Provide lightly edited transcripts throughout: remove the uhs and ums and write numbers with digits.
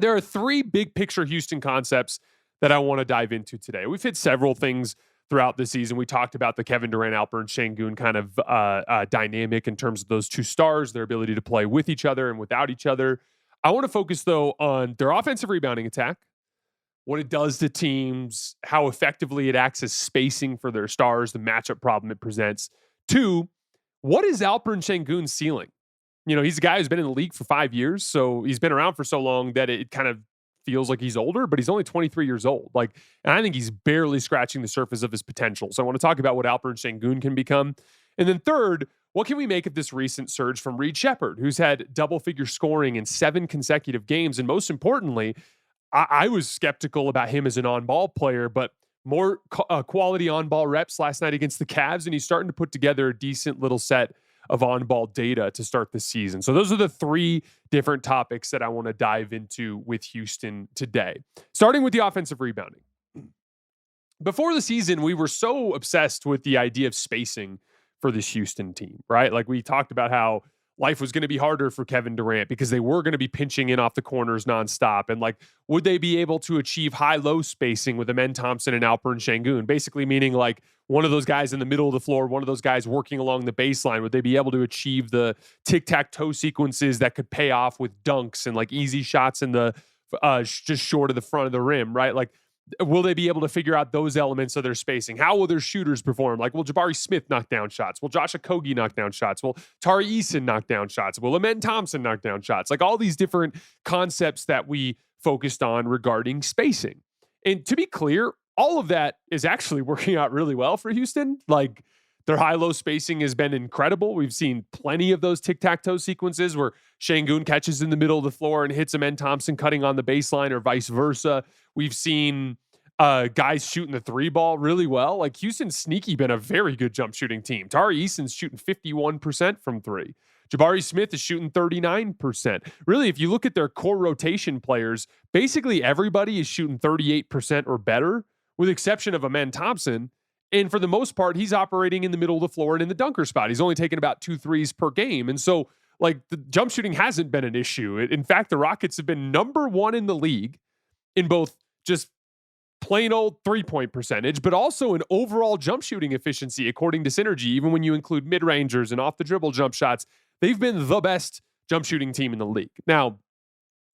There are three big picture Houston concepts that I want to dive into today. We've hit several things throughout the season. We talked about the Kevin Durant, Alperen Sengun kind of dynamic in terms of those two stars, their ability to play with each other and without each other. I want to focus, though, on their offensive rebounding attack, what it does to teams, how effectively it acts as spacing for their stars, the matchup problem it presents. Two, what is Alperen Sengun's ceiling? You know, he's a guy who's been in the league for 5 years, so he's been around for so long that it kind of feels like he's older, but he's only 23 years old. And I think he's barely scratching the surface of his potential. So I want to talk about what Alperen Sengun can become. And then third, what can we make of this recent surge from Reed Sheppard, who's had double-figure scoring in 7 consecutive games? And most importantly, I was skeptical about him as an on-ball player, but more quality on-ball reps last night against the Cavs, and he's starting to put together a decent little set of on-ball data to start the season. So those are the three different topics that I want to dive into with Houston today. Starting with the offensive rebounding. Before the season, we were so obsessed with the idea of spacing for this Houston team, right? Like we talked about how life was going to be harder for Kevin Durant because they were going to be pinching in off the corners nonstop. And like, would they be able to achieve high-low spacing with Amen Thompson and Alperen Sengun? Basically meaning like one of those guys in the middle of the floor, one of those guys working along the baseline. Would they be able to achieve the tic-tac-toe sequences that could pay off with dunks and like easy shots in the just short of the front of the rim, right? Like, will they be able to figure out those elements of their spacing? How will their shooters perform? Like, will Jabari Smith knock down shots? Will Josh Okogie knock down shots? Will Tari Eason knock down shots? Will Amen Thompson knock down shots? Like all these different concepts that we focused on regarding spacing. And to be clear, all of that is actually working out really well for Houston. Like their high-low spacing has been incredible. We've seen plenty of those tic-tac-toe sequences where Sengun catches in the middle of the floor and hits Amen Thompson cutting on the baseline or vice versa. We've seen guys shooting the three ball really well. Like Houston's sneaky been a very good jump shooting team. Tari Eason's shooting 51% from three. Jabari Smith is shooting 39%. Really, if you look at their core rotation players, basically everybody is shooting 38% or better, with the exception of Amen Thompson. And for the most part, he's operating in the middle of the floor and in the dunker spot. He's only taking about 2 threes per game. And so, like, the jump shooting hasn't been an issue. In fact, the Rockets have been number 1 in the league in both just plain old three-point percentage, but also in overall jump shooting efficiency, according to Synergy. Even when you include mid-rangers and off-the-dribble jump shots, they've been the best jump shooting team in the league. Now,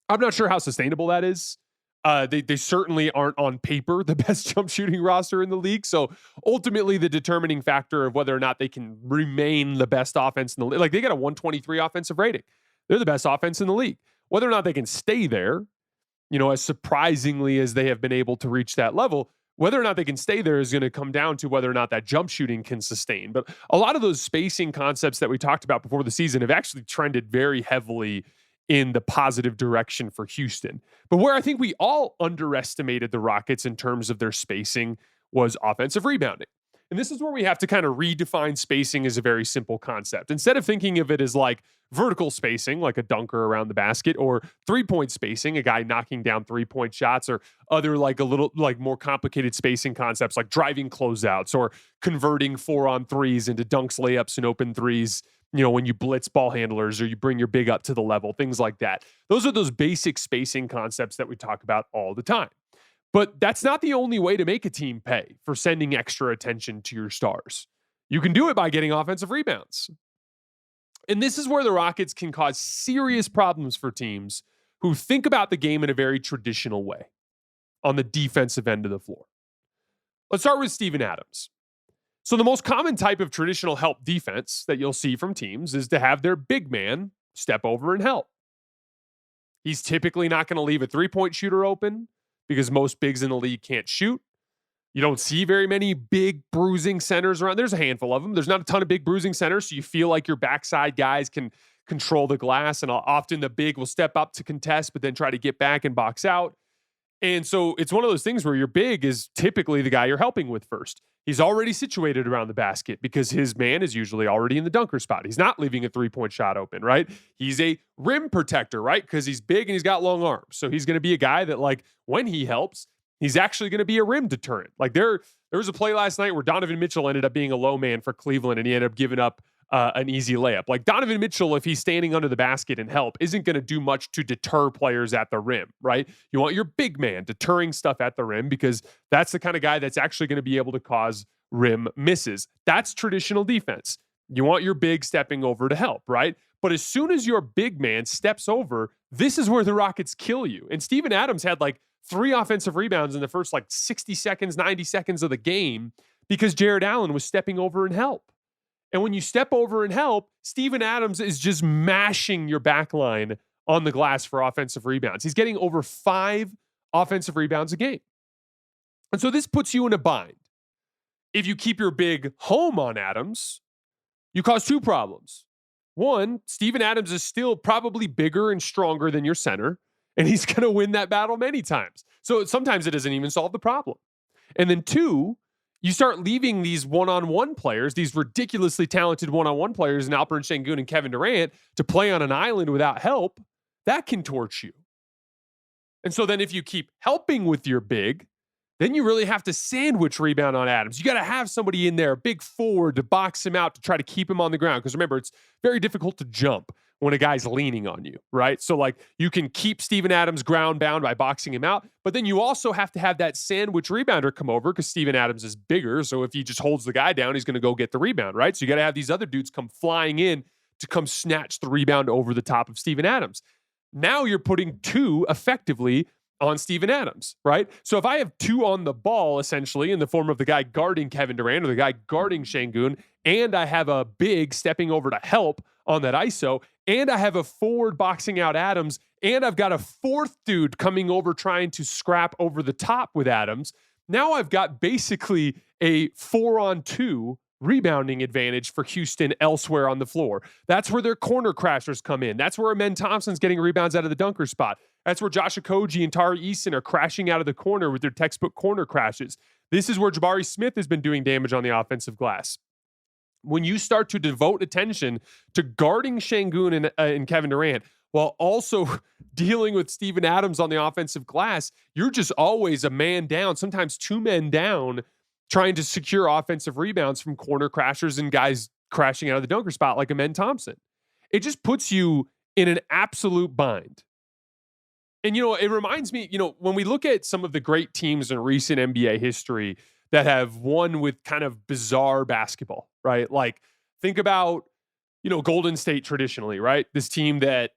I'm not sure how sustainable that is. They certainly aren't on paper the best jump shooting roster in the league. So ultimately the determining factor of whether or not they can remain the best offense in the league, like they got a 123 offensive rating. They're the best offense in the league. Whether or not they can stay there, you know, as surprisingly as they have been able to reach that level, whether or not they can stay there is going to come down to whether or not that jump shooting can sustain. But a lot of those spacing concepts that we talked about before the season have actually trended very heavily in the positive direction for Houston. But where I think we all underestimated the Rockets in terms of their spacing was offensive rebounding. And this is where we have to kind of redefine spacing as a very simple concept. Instead of thinking of it as like vertical spacing, like a dunker around the basket, or three-point spacing, a guy knocking down three-point shots, or other like a little like more complicated spacing concepts like driving closeouts or converting 4-on-3s into dunks, layups, and open threes. You know, when you blitz ball handlers or you bring your big up to the level, things like that. Those are those basic spacing concepts that we talk about all the time. But that's not the only way to make a team pay for sending extra attention to your stars. You can do it by getting offensive rebounds. And this is where the Rockets can cause serious problems for teams who think about the game in a very traditional way on the defensive end of the floor. Let's start with Steven Adams. So the most common type of traditional help defense that you'll see from teams is to have their big man step over and help. He's typically not going to leave a three-point shooter open because most bigs in the league can't shoot. You don't see very many big bruising centers around. There's a handful of them. There's not a ton of big bruising centers, so you feel like your backside guys can control the glass, and often the big will step up to contest but then try to get back and box out. And so it's one of those things where your big is typically the guy you're helping with first. He's already situated around the basket because his man is usually already in the dunker spot. He's not leaving a three-point shot open, right? He's a rim protector, right? Because he's big and he's got long arms. So he's going to be a guy that, like, when he helps, he's actually going to be a rim deterrent. Like there was a play last night where Donovan Mitchell ended up being a low man for Cleveland, and he ended up giving up an easy layup. Like Donovan Mitchell, if he's standing under the basket and help, isn't going to do much to deter players at the rim, right? You want your big man deterring stuff at the rim because that's the kind of guy that's actually going to be able to cause rim misses. That's traditional defense. You want your big stepping over to help, right? But as soon as your big man steps over, this is where the Rockets kill you. And Steven Adams had like 3 offensive rebounds in the first like 60 seconds, 90 seconds of the game because Jared Allen was stepping over and help. And when you step over and help, Steven Adams is just mashing your back line on the glass for offensive rebounds. He's getting over 5 offensive rebounds a game. And so this puts you in a bind. If you keep your big home on Adams, you cause 2 problems. One, Steven Adams is still probably bigger and stronger than your center, and he's going to win that battle many times. So sometimes it doesn't even solve the problem. And then 2, you start leaving these one-on-one players, these ridiculously talented one-on-one players in Alperen Sengun and Kevin Durant to play on an island without help. That can torch you. And so then if you keep helping with your big, then you really have to sandwich rebound on Adams. You got to have somebody in there, a big forward, to box him out to try to keep him on the ground. Because remember, it's very difficult to jump when a guy's leaning on you, right? So like you can keep Steven Adams ground bound by boxing him out, but then you also have to have that sandwich rebounder come over because Steven Adams is bigger. So if he just holds the guy down, he's going to go get the rebound, right? So you got to have these other dudes come flying in to come snatch the rebound over the top of Steven Adams. Now you're putting 2 effectively on Steven Adams, right? So if I have 2 on the ball, essentially, in the form of the guy guarding Kevin Durant or the guy guarding Sengun, and I have a big stepping over to help on that ISO, and I have a forward boxing out Adams, and I've got a 4th dude coming over trying to scrap over the top with Adams, now I've got basically a 4-on-2 rebounding advantage for Houston elsewhere on the floor. That's where their corner crashers come in. That's where Amen Thompson's getting rebounds out of the dunker spot. That's where Josh Okogie and Tari Eason are crashing out of the corner with their textbook corner crashes. This is where Jabari Smith has been doing damage on the offensive glass. When you start to devote attention to guarding Sengun and Kevin Durant while also dealing with Steven Adams on the offensive glass, you're just always a man down, sometimes 2 men down, trying to secure offensive rebounds from corner crashers and guys crashing out of the dunker spot like Amen Thompson. It just puts you in an absolute bind. And, it reminds me, when we look at some of the great teams in recent NBA history that have won with kind of bizarre basketball, right? Like, think about, Golden State traditionally, right? This team that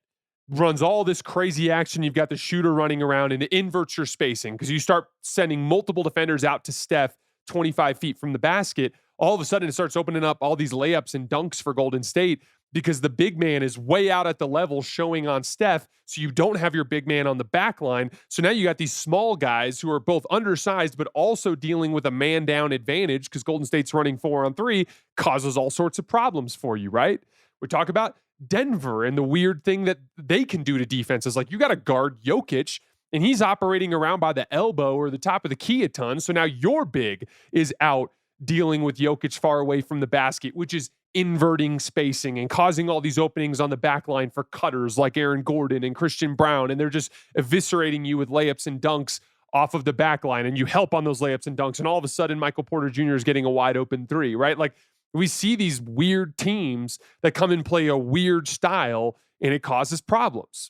runs all this crazy action. You've got the shooter running around and it inverts your spacing because you start sending multiple defenders out to Steph 25 feet from the basket. All of a sudden, it starts opening up all these layups and dunks for Golden State because the big man is way out at the level showing on Steph. So you don't have your big man on the back line. So now you got these small guys who are both undersized, but also dealing with a man down advantage because Golden State's running 4-on-3 causes all sorts of problems for you, right? We talk about Denver and the weird thing that they can do to defenses. Like you got to guard Jokic and he's operating around by the elbow or the top of the key a ton. So now your big is out dealing with Jokic far away from the basket, which is inverting spacing and causing all these openings on the back line for cutters like Aaron Gordon and Christian Brown. And they're just eviscerating you with layups and dunks off of the back line. And you help on those layups and dunks. And all of a sudden, Michael Porter Jr. is getting a wide open 3, right? Like we see these weird teams that come and play a weird style and it causes problems.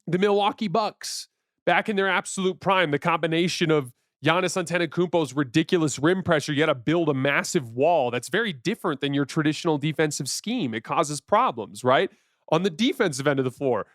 The Milwaukee Bucks, back in their absolute prime, the combination of Giannis Antetokounmpo's ridiculous rim pressure, you got to build a massive wall. That's very different than your traditional defensive scheme. It causes problems, right? On the defensive end of the floor,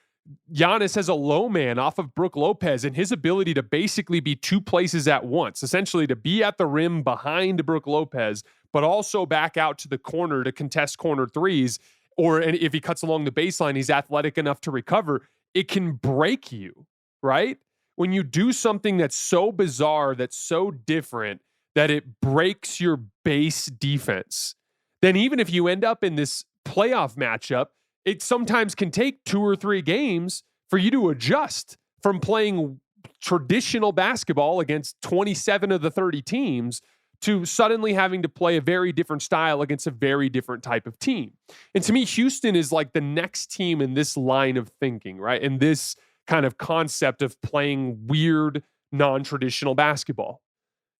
Giannis has a low man off of Brook Lopez and his ability to basically be 2 places at once, essentially to be at the rim behind Brook Lopez, but also back out to the corner to contest corner threes. Or if he cuts along the baseline, he's athletic enough to recover. It can break you, right? When you do something that's so bizarre, that's so different, that it breaks your base defense, then even if you end up in this playoff matchup, it sometimes can take 2 or 3 games for you to adjust from playing traditional basketball against 27 of the 30 teams to suddenly having to play a very different style against a very different type of team. And to me, Houston is like the next team in this line of thinking, right? And this kind of concept of playing weird, non-traditional basketball.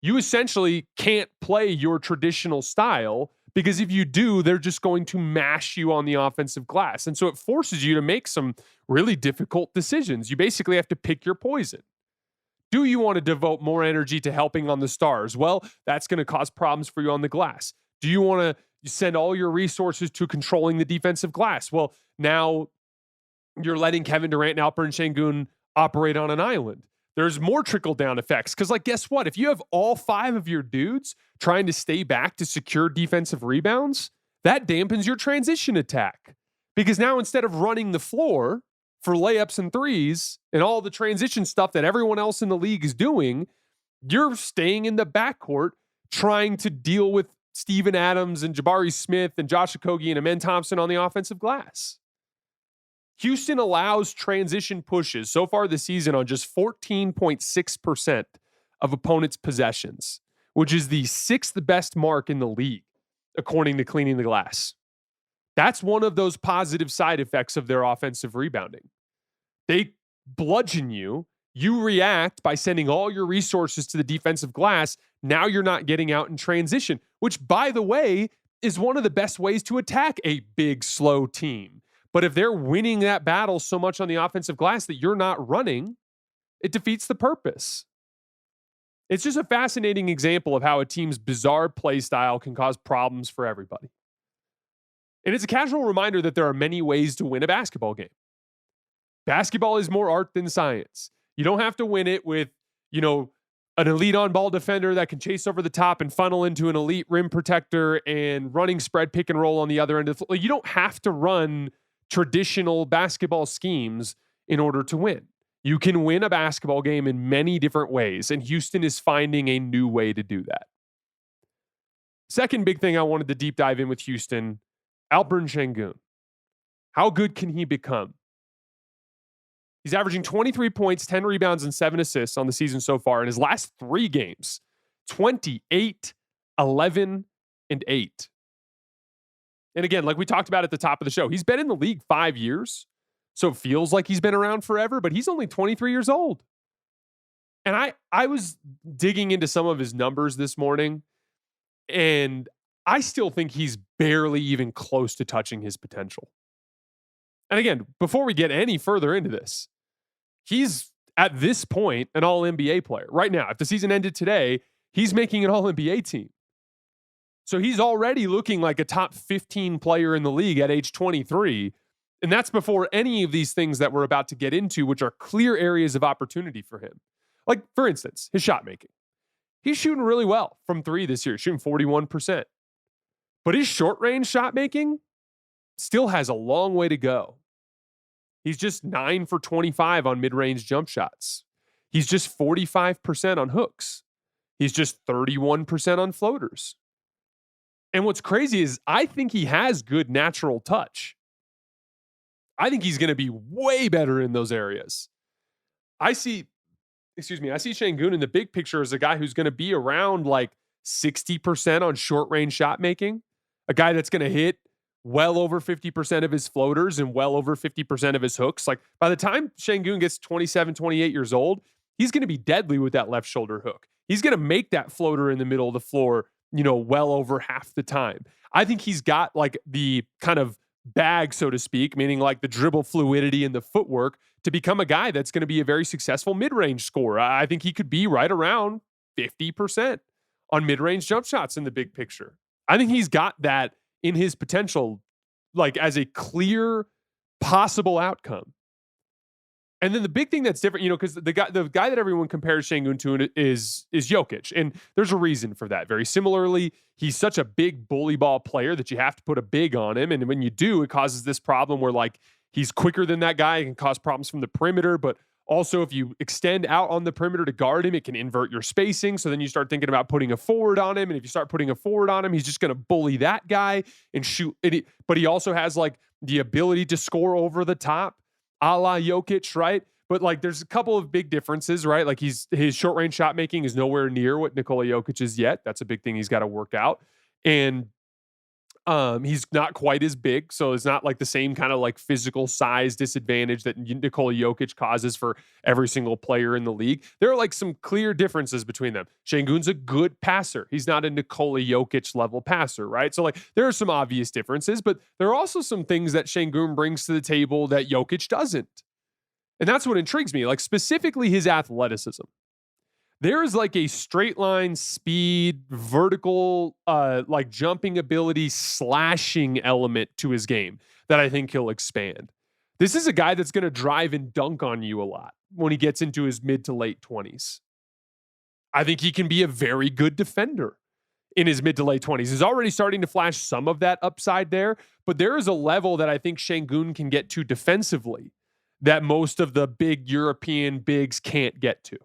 You essentially can't play your traditional style Because if you do, they're just going to mash you on the offensive glass. And so it forces you to make some really difficult decisions. You basically have to pick your poison. Do you want to devote more energy to helping on the stars? Well, that's going to cause problems for you on the glass. Do you want to send all your resources to controlling the defensive glass? Well, now you're letting Kevin Durant and Alperen Sengun operate on an island. There's more trickle-down effects. Because, guess what? If you have all 5 of your dudes trying to stay back to secure defensive rebounds, that dampens your transition attack. Because now instead of running the floor for layups and threes and all the transition stuff that everyone else in the league is doing, you're staying in the backcourt trying to deal with Steven Adams and Jabari Smith and Josh Okogie and Amen Thompson on the offensive glass. Houston allows transition pushes so far this season on just 14.6% of opponents' possessions, which is the 6th best mark in the league, according to Cleaning the Glass. That's one of those positive side effects of their offensive rebounding. They bludgeon you. You react by sending all your resources to the defensive glass. Now you're not getting out in transition, which, by the way, is one of the best ways to attack a big, slow team. But if they're winning that battle so much on the offensive glass that you're not running, it defeats the purpose. It's just a fascinating example of how a team's bizarre play style can cause problems for everybody. And it's a casual reminder that there are many ways to win a basketball game. Basketball is more art than science. You don't have to win it with, an elite on-ball defender that can chase over the top and funnel into an elite rim protector and running spread pick and roll on the other end of the floor. You don't have to run traditional basketball schemes in order to win. You can win a basketball game in many different ways, and Houston is finding a new way to do that. Second big thing I wanted to deep dive in with Houston, Alperen Sengun. How good can he become? He's averaging 23 points, 10 rebounds, and 7 assists on the season so far. In his last 3 games, 28, 11, and 8. And again, like we talked about at the top of the show, he's been in the league 5 years. So it feels like he's been around forever, but he's only 23 years old. And I was digging into some of his numbers this morning, and I still think he's barely even close to touching his potential. And again, before we get any further into this, he's at this point an all-NBA player. Right now, if the season ended today, he's making an all-NBA team. So he's already looking like a top 15 player in the league at age 23. And that's before any of these things that we're about to get into, which are clear areas of opportunity for him. Like, for instance, his shot making. He's shooting really well from 3 this year, shooting 41%. But his short range shot making still has a long way to go. He's just 9 for 25 on mid-range jump shots. He's just 45% on hooks. He's just 31% on floaters. And what's crazy is I think he has good natural touch. I think he's going to be way better in those areas. I see Sengun in the big picture as a guy who's going to be around like 60% on short range shot making, a guy that's going to hit well over 50% of his floaters and well over 50% of his hooks. Like by the time Sengun gets 27, 28 years old, he's going to be deadly with that left shoulder hook. He's going to make that floater in the middle of the floor, well over half the time. I think he's got like the kind of bag, so to speak, meaning like the dribble fluidity and the footwork to become a guy that's going to be a very successful mid-range scorer. I think he could be right around 50% on mid-range jump shots in the big picture. I think he's got that in his potential, like as a clear possible outcome. And then the big thing that's different, because the guy that everyone compares Sengun to is Jokic. And there's a reason for that. Very similarly, he's such a big bully ball player that you have to put a big on him. And when you do, it causes this problem where like he's quicker than that guy. It can cause problems from the perimeter. But also if you extend out on the perimeter to guard him, it can invert your spacing. So then you start thinking about putting a forward on him. And if you start putting a forward on him, he's just going to bully that guy and shoot. But he also has like the ability to score over the top, a la Jokic, right? But like there's a couple of big differences, right? Like his short range shot making is nowhere near what Nikola Jokic is yet. That's a big thing he's got to work out. And He's not quite as big, so it's not like the same kind of like physical size disadvantage that Nikola Jokic causes for every single player in the league. There are like some clear differences between them. Sengun's a good passer. He's not a Nikola Jokic level passer, right? So like there are some obvious differences, but there are also some things that Sengun brings to the table that Jokic doesn't. And that's what intrigues me, like specifically his athleticism. There is like a straight line speed, vertical, like jumping ability, slashing element to his game that I think he'll expand. This is a guy that's going to drive and dunk on you a lot when he gets into his mid to late 20s. I think he can be a very good defender in his mid to late 20s. He's already starting to flash some of that upside there, but there is a level that I think Sengun can get to defensively that most of the big European bigs can't get to.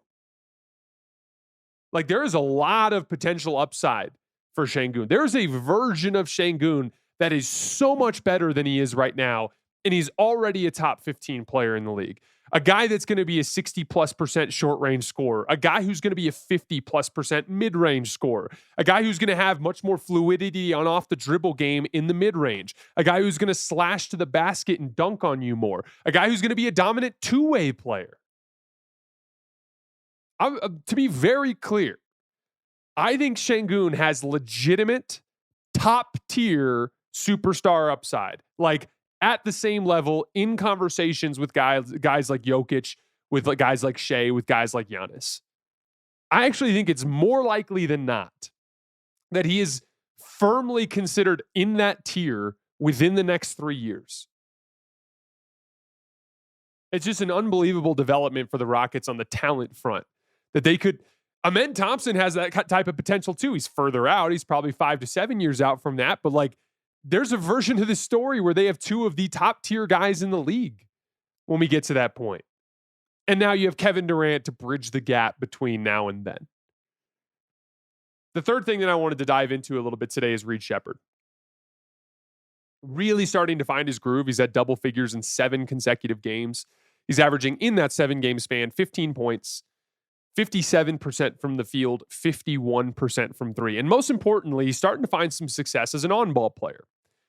Like there is a lot of potential upside for Sengun. There is a version of Sengun that is so much better than he is right now, and he's already a top 15 player in the league. A guy that's going to be a 60+% short range scorer, a guy who's going to be a 50+% mid range scorer, a guy who's going to have much more fluidity on off the dribble game in the mid range, a guy who's going to slash to the basket and dunk on you more, a guy who's going to be a dominant two-way player. To be very clear, I think Sengun has legitimate top tier superstar upside, like at the same level in conversations with guys like Jokic, with like guys like Shea, with guys like Giannis. I actually think it's more likely than not that he is firmly considered in that tier within the next 3 years. It's just an unbelievable development for the Rockets on the talent front that they could. Amen Thompson has that type of potential too. He's further out. He's probably 5 to 7 years out from that. But like, there's a version of this story where they have two of the top tier guys in the league when we get to that point. And now you have Kevin Durant to bridge the gap between now and then. The third thing that I wanted to dive into a little bit today is Reed Sheppard. Really starting to find his groove. He's at double figures in 7 consecutive games. He's averaging in that 7-game span 15 points, 57% from the field, 51% from three. And most importantly, he's starting to find some success as an on-ball player,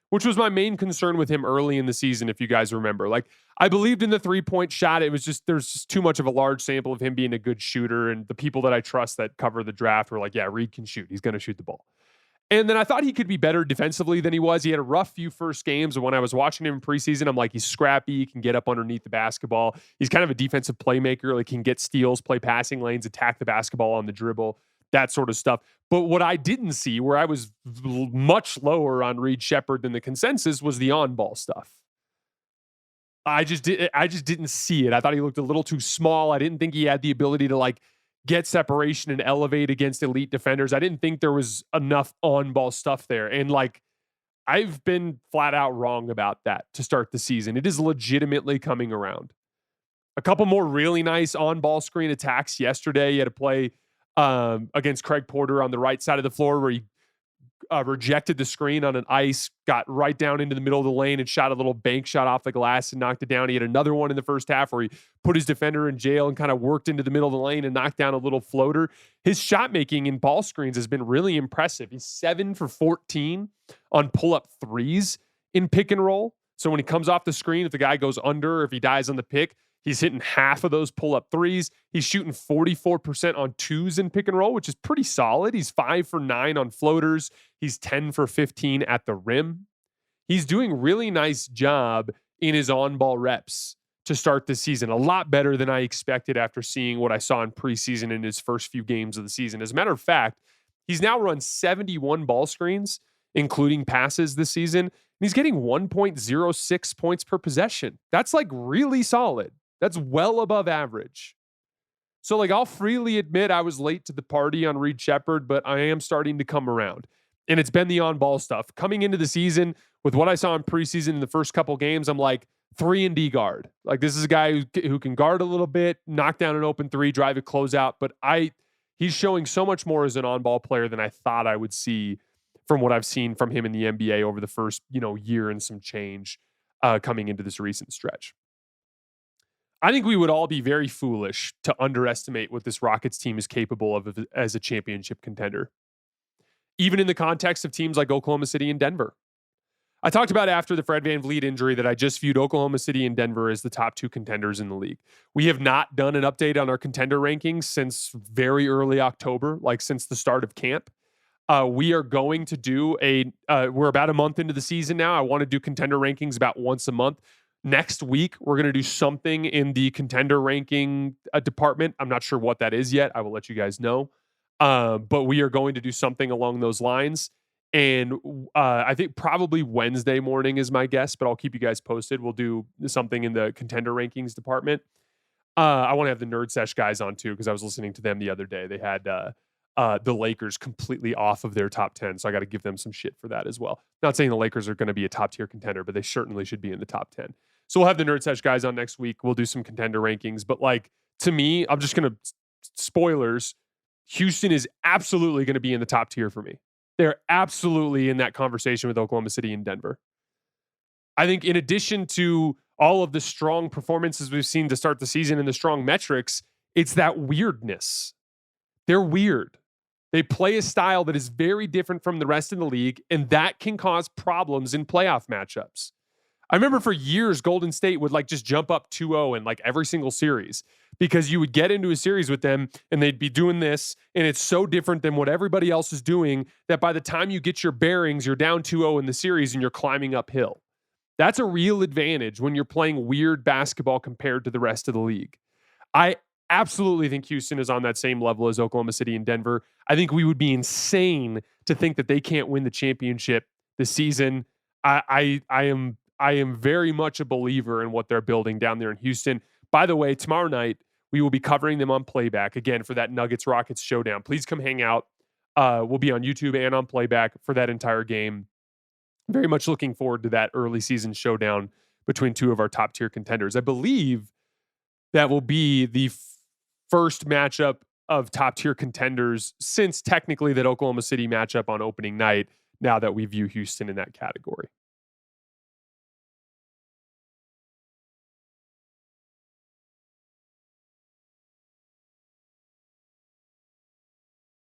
which was my main concern with him early in the season, if you guys remember. Like, I believed in the three-point shot. It was just, there's just too much of a large sample of him being a good shooter. And the people that I trust that cover the draft were like, yeah, Reed can shoot. He's going to shoot the ball. And then I thought he could be better defensively than he was. He had a rough few first games. And when I was watching him in preseason, I'm like, he's scrappy. He can get up underneath the basketball. He's kind of a defensive playmaker. Like, he can get steals, play passing lanes, attack the basketball on the dribble, that sort of stuff. But what I didn't see, where I was much lower on Reed Sheppard than the consensus, was the on-ball stuff. I just didn't see it. I thought he looked a little too small. I didn't think he had the ability to like get separation and elevate against elite defenders. I didn't think there was enough on-ball stuff there. And like, I've been flat out wrong about that to start the season. It is legitimately coming around. A couple more really nice on-ball screen attacks yesterday. He had to play against Craig Porter on the right side of the floor where he rejected the screen on an ice, got right down into the middle of the lane and shot a little bank shot off the glass and knocked it down. He had another one in the first half where he put his defender in jail and kind of worked into the middle of the lane and knocked down a little floater. His shot making in ball screens has been really impressive. He's 7 for 14 on pull-up threes in pick and roll. So when he comes off the screen, if the guy goes under, or if he dies on the pick, he's hitting half of those pull-up threes. He's shooting 44% on twos in pick and roll, which is pretty solid. He's 5 for 9 on floaters. He's 10 for 15 at the rim. He's doing really nice job in his on-ball reps to start the season. A lot better than I expected after seeing what I saw in preseason in his first few games of the season. As a matter of fact, he's now run 71 ball screens, including passes this season, and he's getting 1.06 points per possession. That's like really solid. That's well above average. So like, I'll freely admit I was late to the party on Reed Sheppard, but I am starting to come around. And it's been the on-ball stuff. Coming into the season, with what I saw in preseason in the first couple games, I'm like, 3-and-D guard. Like, this is a guy who can guard a little bit, knock down an open three, drive a closeout. But he's showing so much more as an on-ball player than I thought I would see from what I've seen from him in the NBA over the first, year and some change coming into this recent stretch. I think we would all be very foolish to underestimate what this Rockets team is capable of as a championship contender, even in the context of teams like Oklahoma City and Denver. I talked about after the Fred VanVleet injury that I just viewed Oklahoma City and Denver as the top 2 contenders in the league. We have not done an update on our contender rankings since very early October, like since the start of camp. We are going to do we're about a month into the season now. I want to do contender rankings about once a month. Next week, we're going to do something in the contender ranking department. I'm not sure what that is yet. I will let you guys know. But we are going to do something along those lines. And I think probably Wednesday morning is my guess, but I'll keep you guys posted. We'll do something in the contender rankings department. I want to have the Nerd Sesh guys on too, because I was listening to them the other day. They had the Lakers completely off of their top 10. So I got to give them some shit for that as well. Not saying the Lakers are going to be a top tier contender, but they certainly should be in the top 10. So we'll have the Nerd Sesh guys on next week. We'll do some contender rankings. But like, to me, I'm just going to, spoilers, Houston is absolutely going to be in the top tier for me. They're absolutely in that conversation with Oklahoma City and Denver. I think in addition to all of the strong performances we've seen to start the season and the strong metrics, it's that weirdness. They're weird. They play a style that is very different from the rest of the league, and that can cause problems in playoff matchups. I remember for years, Golden State would like just jump up 2-0 in like every single series because you would get into a series with them and they'd be doing this, and it's so different than what everybody else is doing that by the time you get your bearings, you're down 2-0 in the series and you're climbing uphill. That's a real advantage when you're playing weird basketball compared to the rest of the league. I absolutely think Houston is on that same level as Oklahoma City and Denver. I think we would be insane to think that they can't win the championship this season. I am very much a believer in what they're building down there in Houston. By the way, tomorrow night, we will be covering them on playback again for that Nuggets-Rockets showdown. Please come hang out. We'll be on YouTube and on playback for that entire game. Very much looking forward to that early season showdown between two of our top tier contenders. I believe that will be the first matchup of top tier contenders since technically that Oklahoma City matchup on opening night, now that we view Houston in that category.